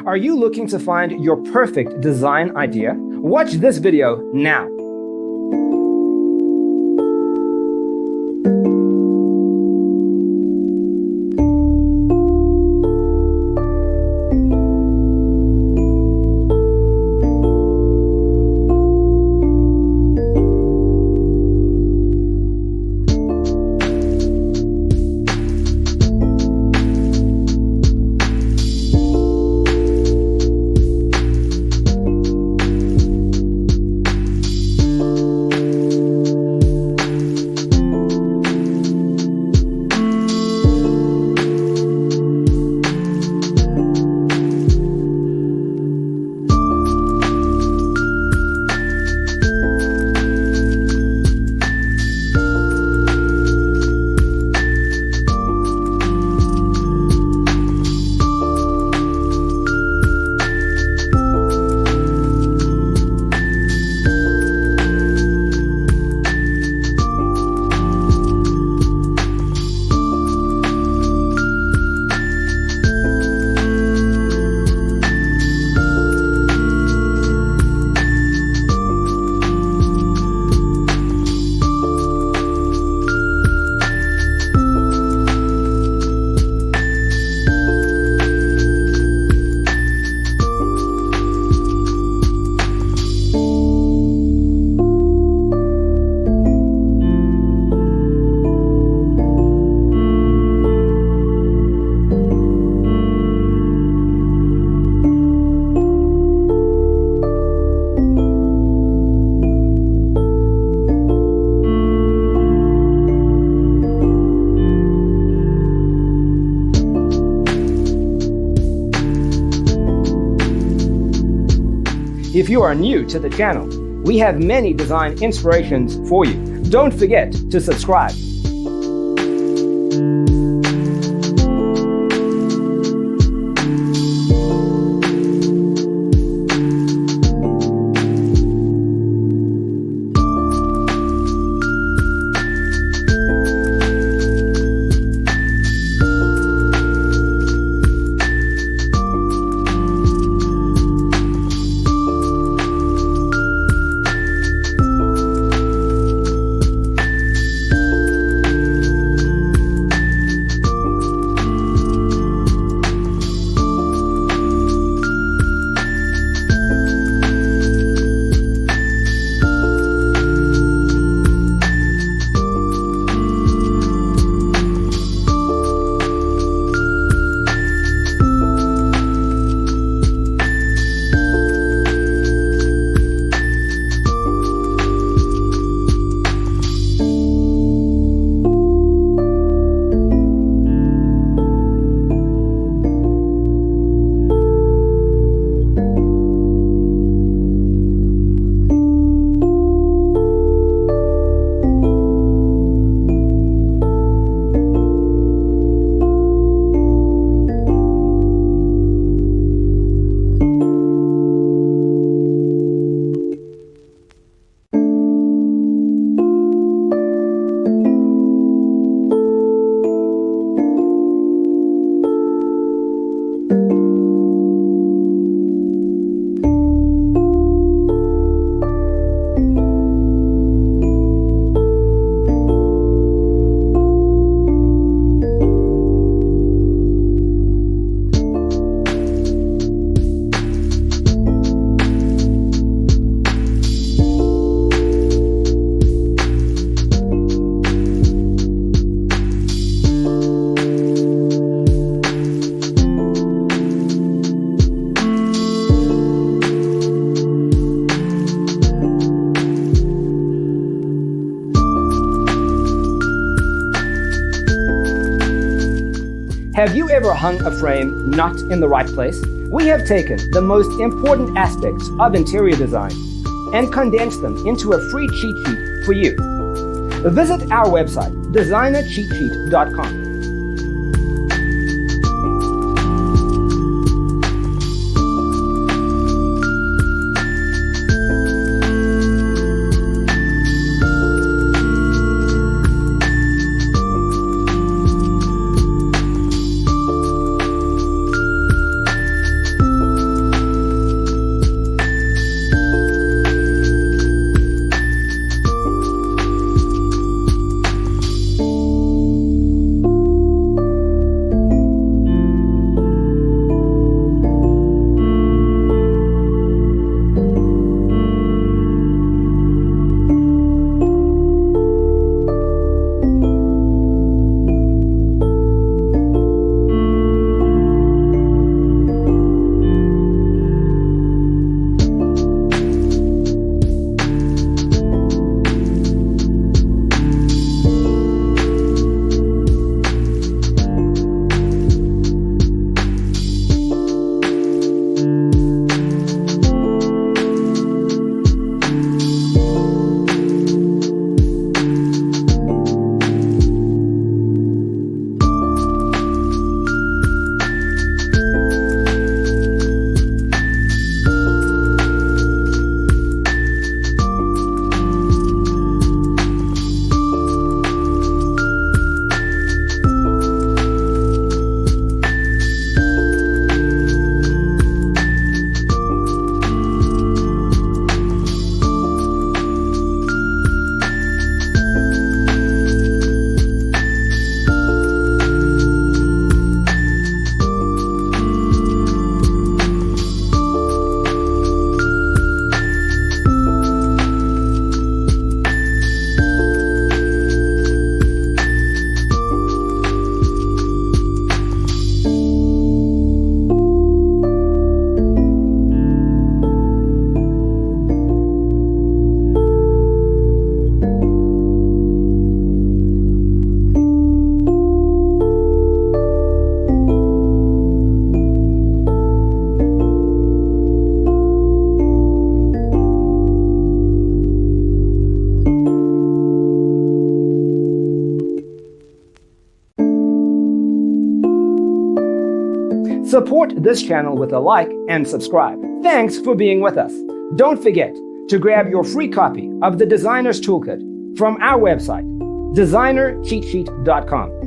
Are you looking to find your perfect design idea? Watch this video now. If you are new to the channel, we have many design inspirations for you. Don't forget to subscribe. Have you ever hung a frame not in the right place? We have taken the most important aspects of interior design and condensed them into a free cheat sheet for you. Visit our website, designercheatsheet.com. Support this channel with a like and subscribe. Thanks for being with us. Don't forget to grab your free copy of the Designer's Toolkit from our website, designercheatsheet.com.